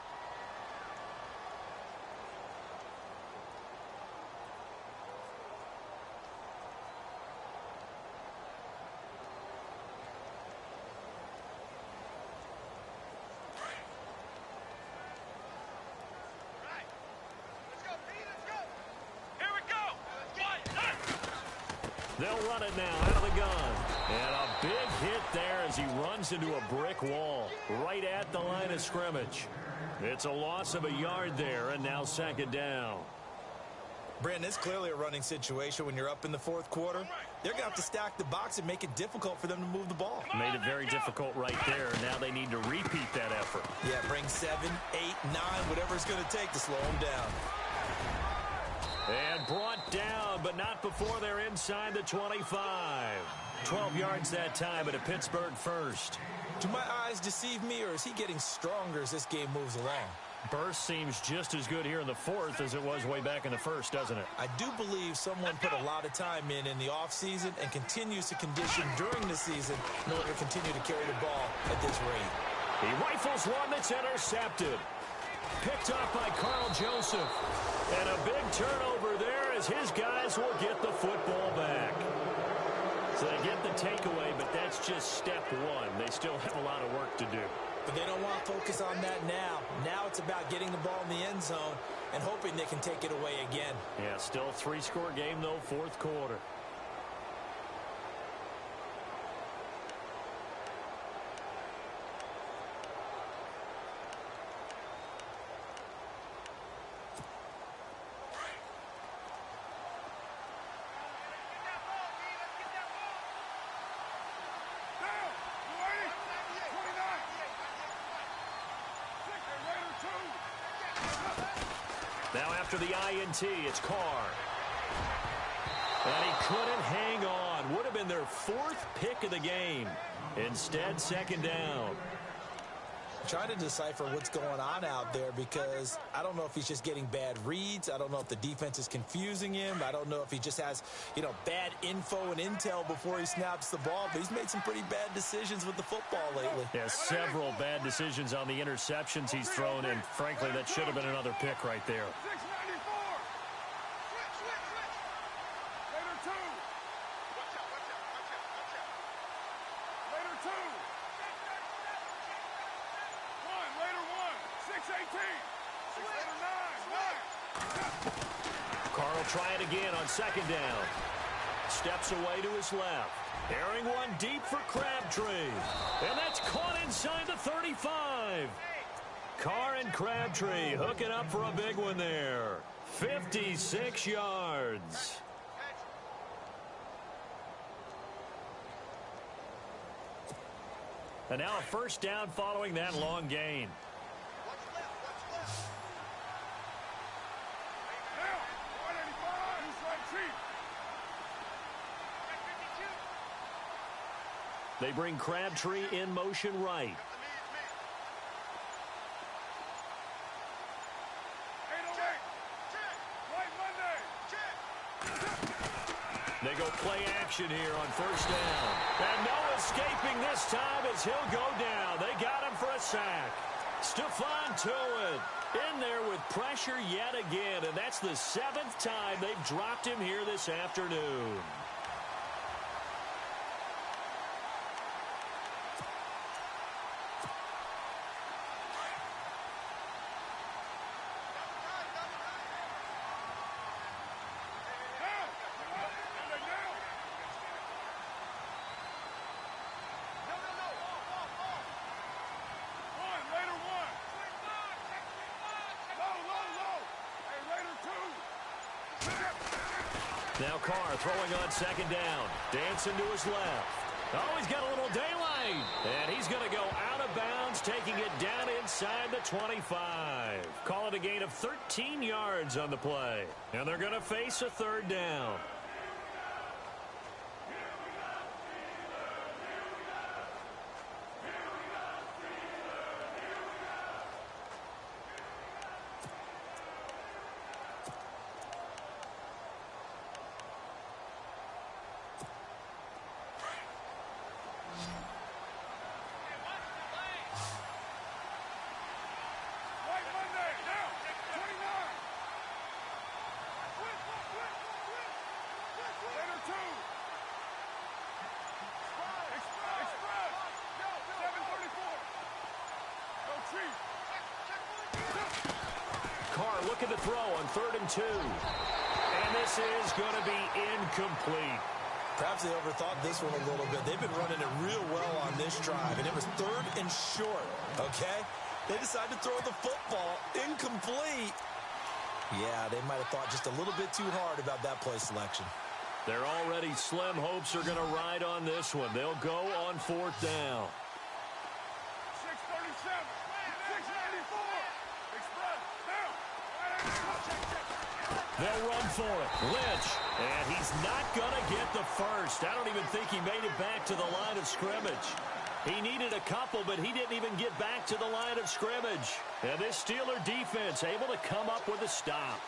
They'll run it now out of the gun. And a big hit there as he runs into a brick wall right at the line of scrimmage. It's a loss of a yard there, and now 2nd down. Brandon, it's clearly a running situation when you're up in the 4th quarter. They're going to have to stack the box and make it difficult for them to move the ball. Made it very difficult right there. Now they need to repeat that effort. Yeah, bring 7, 8, 9, whatever it's going to take to slow them down. And brought down, but not before they're inside the 25. 12 yards that time at a Pittsburgh 1st. Do my eyes deceive me, or is he getting stronger as this game moves along? Burst seems just as good here in the 4th as it was way back in the 1st, doesn't it? I do believe someone put a lot of time in the offseason and continues to condition during the season in order to continue to carry the ball at this rate. He rifles one that's intercepted. Picked off by Carl Joseph. And a big turnover there as his guys will get the football back. So they get the takeaway, but that's just step one. They still have a lot of work to do. But they don't want to focus on that now. Now it's about getting the ball in the end zone and hoping they can take it away again. Yeah, still 3-score game, though, 4th quarter. Now after the INT, it's Carr. And he couldn't hang on. Would have been their 4th pick of the game. Instead, 2nd down. I'm trying to decipher what's going on out there, because I don't know if he's just getting bad reads. I don't know if the defense is confusing him. I don't know if he just has, bad info and intel before he snaps the ball. But he's made some pretty bad decisions with the football lately. Yeah, several bad decisions on the interceptions he's thrown, and frankly, that should have been another pick right there. 694. Switch. Later 2. Watch out. Later 2. 1. Later 1. 618. Later 9. Carr will try it again on 2nd down. Steps away to his left. Airing one deep for Crabtree. And that's caught inside the 35. Carr and Crabtree hooking up for a big one there. 56 yards. And now a first down following that long gain. They bring Crabtree in motion right. They go play action here on first down. And no escaping this time as he'll go down. They got him for a sack. Stephon Tuitt in there with pressure yet again. And that's the 7th time they've dropped him here this afternoon. Now Carr throwing on second down. Dancing to his left. Oh, he's got a little daylight. And he's going to go out of bounds, taking it down inside the 25. Call it a gain of 13 yards on the play. And they're going to face a third down. Carr looking to throw on 3rd and 2. And this is going to be incomplete. Perhaps they overthought this one a little bit. They've been running it real well on this drive, and it was 3rd and short, okay? They decided to throw the football incomplete. Yeah, they might have thought just a little bit too hard about that play selection. Their already slim hopes are going to ride on this one. They'll go on 4th down. 637, 694, express, now. They'll run for it. Lynch, and he's not going to get the first. I don't even think he made it back to the line of scrimmage. He needed a couple, but he didn't even get back to the line of scrimmage. And this Steeler defense able to come up with a stop.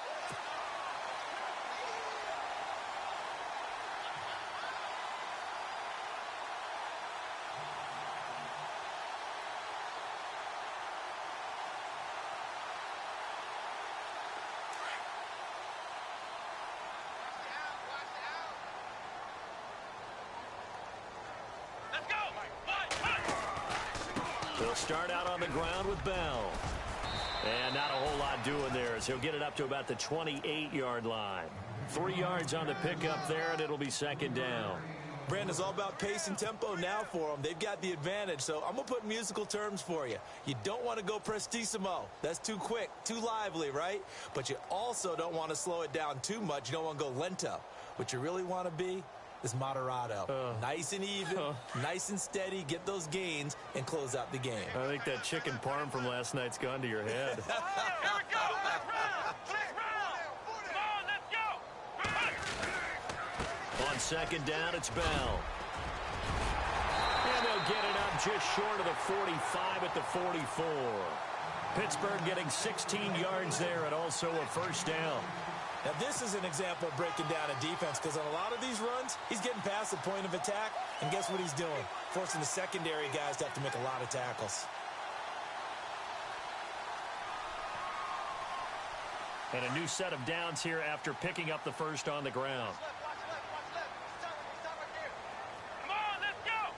They'll start out on the ground with Bell. And not a whole lot doing there as he'll get it up to about the 28-yard line. 3 yards on the pickup there, and it'll be 2nd down. Brandon, it's all about pace and tempo now for them. They've got the advantage, so I'm going to put musical terms for you. You don't want to go prestissimo. That's too quick, too lively, right? But you also don't want to slow it down too much. You don't want to go lento. What you really want to be is moderato. Nice and even, nice and steady, get those gains, and close out the game. I think that chicken parm from last night's gone to your head. Here we go. Let's round. Come on, let's go. On 2nd down, it's Bell. And they'll get it up just short of the 45 at the 44. Pittsburgh getting 16 yards there and also a first down. Now, this is an example of breaking down a defense because on a lot of these runs, he's getting past the point of attack, and guess what he's doing? Forcing the secondary guys to have to make a lot of tackles. And a new set of downs here after picking up the first on the ground. Come on, let's go.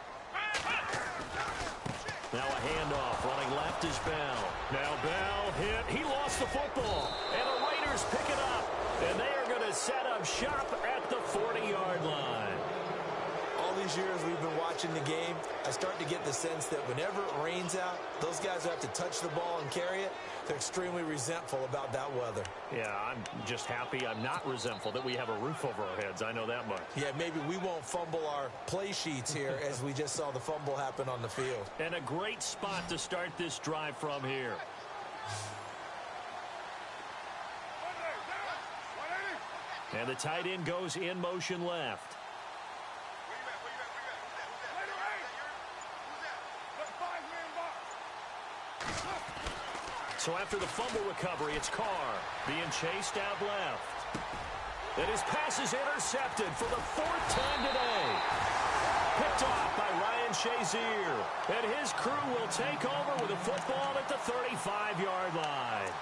Now a handoff. Running left is Bell. Now Bell hit. He lost the football. And the Raiders pick it up. And they are going to set up shop at the 40-yard line. all these years we've been watching the game, I start to get the sense that whenever it rains out, those guys who have to touch the ball and carry it, they're extremely resentful about that weather. Yeah, I'm just happy I'm not resentful that we have a roof over our heads. I know that much. Yeah, maybe we won't fumble our play sheets here as we just saw the fumble happen on the field. And a great spot to start this drive from here. And the tight end goes in motion left. So after the fumble recovery, it's Carr being chased out left. And his pass is intercepted for the 4th time today. Picked off by Ryan Shazier. And his crew will take over with a football at the 35-yard line.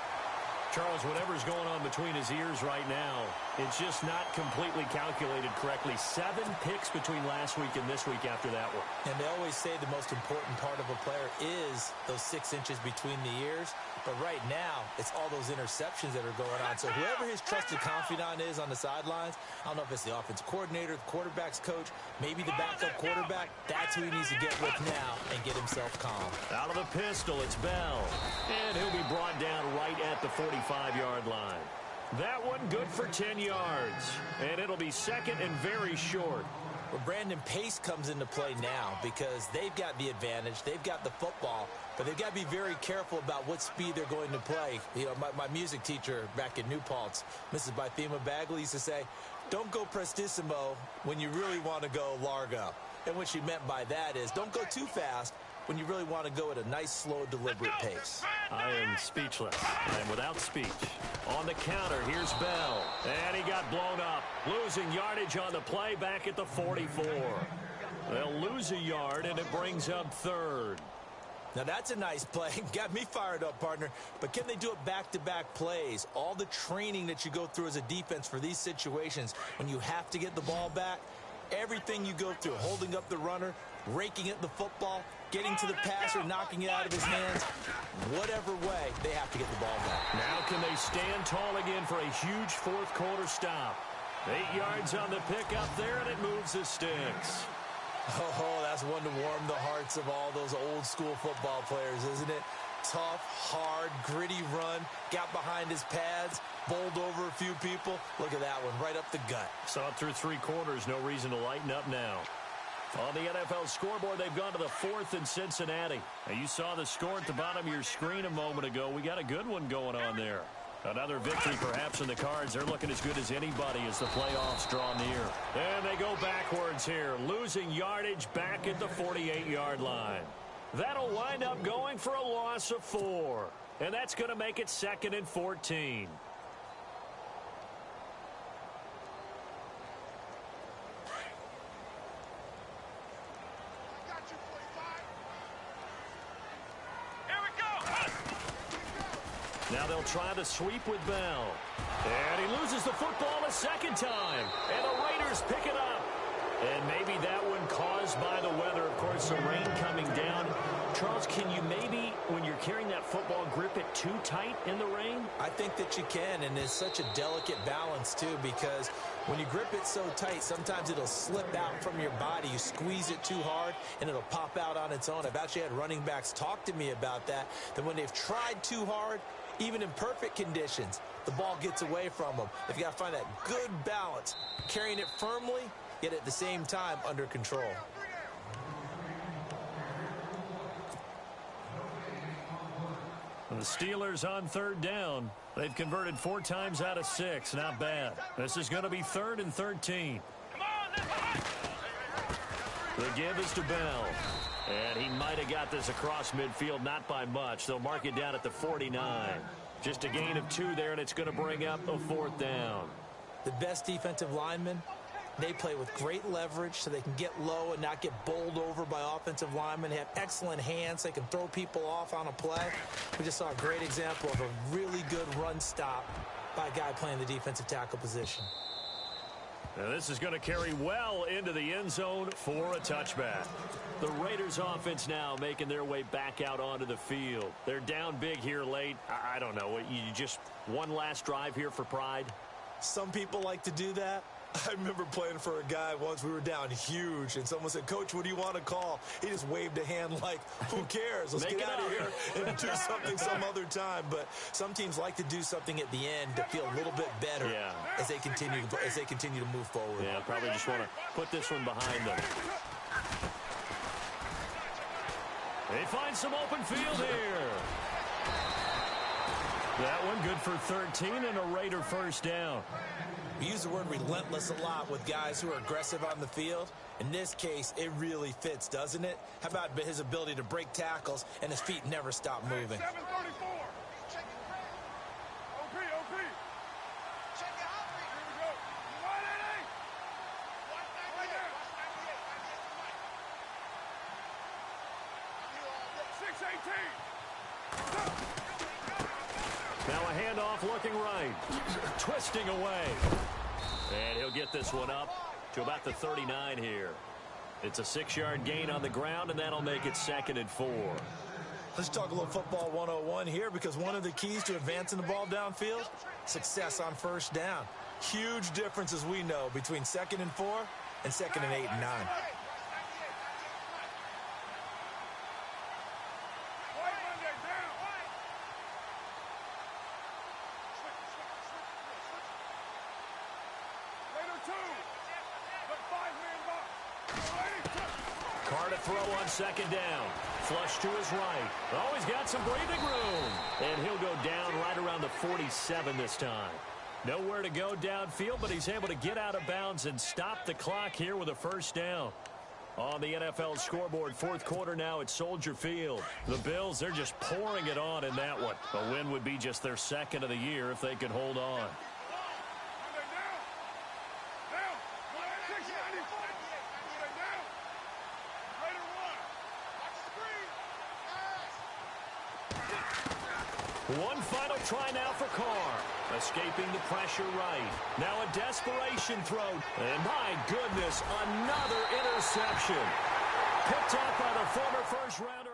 Charles, whatever's going on between his ears right now, it's just not completely calculated correctly. 7 picks between last week and this week after that one. And they always say the most important part of a player is those 6 inches between the ears. But right now, it's all those interceptions that are going on. So whoever his trusted confidant is on the sidelines, I don't know if it's the offensive coordinator, the quarterback's coach, maybe the backup quarterback, that's who he needs to get with now and get himself calm. Out of the pistol, it's Bell. And he'll be brought down right at the 45-yard line. That one good for 10 yards. And it'll be second and very short. Well, Brandon, pace comes into play now because they've got the advantage. They've got the football, but they've got to be very careful about what speed they're going to play. You know, my music teacher back in New Paltz, Mrs. Bythema Bagley, used to say, don't go prestissimo when you really want to go largo. And what she meant by that is don't go too fast when you really want to go at a nice, slow, deliberate pace. I am speechless. I am without speech. On the counter, here's Bell. And he got blown up. Losing yardage on the play back at the 44. They'll lose a yard, and it brings up 3rd. Now, that's a nice play. Got me fired up, partner. But can they do it back-to-back plays? All the training that you go through as a defense for these situations, when you have to get the ball back, everything you go through, holding up the runner, raking at the football, getting to the passer, knocking it out of his hands, whatever way, they have to get the ball back. Now can they stand tall again for a huge 4th quarter stop? 8 yards on the pickup there, and it moves the sticks. Oh, that's one to warm the hearts of all those old school football players, isn't it? Tough, hard, gritty run, got behind his pads, bowled over a few people. Look at that one, right up the gut. Saw it through 3 quarters, no reason to lighten up now. On the NFL scoreboard, they've gone to the 4th in Cincinnati. Now, you saw the score at the bottom of your screen a moment ago. We got a good one going on there. Another victory perhaps in the cards. They're looking as good as anybody as the playoffs draw near. And they go backwards here, losing yardage back at the 48-yard line. That'll wind up going for a loss of 4. And that's going to make it 2nd and 14. Now they'll try the sweep with Bell. And he loses the football a 2nd time. And the Raiders pick it up. And maybe that one caused by the weather. Of course, the rain coming down. Charles, can you maybe, when you're carrying that football, grip it too tight in the rain? I think that you can, and it's such a delicate balance, too, because when you grip it so tight, sometimes it'll slip out from your body. You squeeze it too hard, and it'll pop out on its own. I've actually had running backs talk to me about that when they've tried too hard, even in perfect conditions, the ball gets away from them. They've got to find that good balance, carrying it firmly, yet at the same time under control. The Steelers on 3rd down. They've converted 4 times out of 6. Not bad. This is going to be 3rd and 13. The give is to Bell. And he might have got this across midfield, not by much. They'll mark it down at the 49. Just a gain of 2 there, and it's going to bring up a 4th down. The best defensive linemen, they play with great leverage so they can get low and not get bowled over by offensive linemen. They have excellent hands. They can throw people off on a play. We just saw a great example of a really good run stop by a guy playing the defensive tackle position. Now this is going to carry well into the end zone for a touchback. The Raiders offense now making their way back out onto the field. They're down big here late. I don't know. You just one last drive here for pride? Some people like to do that. I remember playing for a guy once. We were down huge, and someone said, "Coach, what do you want to call?" He just waved a hand like, "Who cares? Let's get out of here and do something some other time." But some teams like to do something at the end to feel a little bit better as they continue to move forward. Yeah, probably just want to put this one behind them. They find some open field here. That one good for 13 and a Raider first down. We use the word relentless a lot with guys who are aggressive on the field. In this case, it really fits, doesn't it? How about his ability to break tackles and his feet never stop moving? 734. OP. Check it out. Here we go. 188. Right there. 618. Now a handoff looking right. Twisting away. And he'll get this one up to about the 39 here. It's a 6-yard gain on the ground, and that'll make it 2nd and 4. Let's talk a little football 101 here, because one of the keys to advancing the ball downfield, success on first down. Huge difference, as we know, between 2nd and 4 and 2nd and 8 and 9. Carr to throw on 2nd down. Flush to his right. Oh, he's got some breathing room. And he'll go down right around the 47 this time. Nowhere to go downfield, but he's able to get out of bounds and stop the clock here with a first down. On the NFL scoreboard, 4th quarter now at Soldier Field. The Bills, they're just pouring it on in that one. A win would be just their 2nd of the year if they could hold on. One final try now for Carr. Escaping the pressure right. Now a desperation throw. And my goodness, another interception. Picked up by the former first-rounder.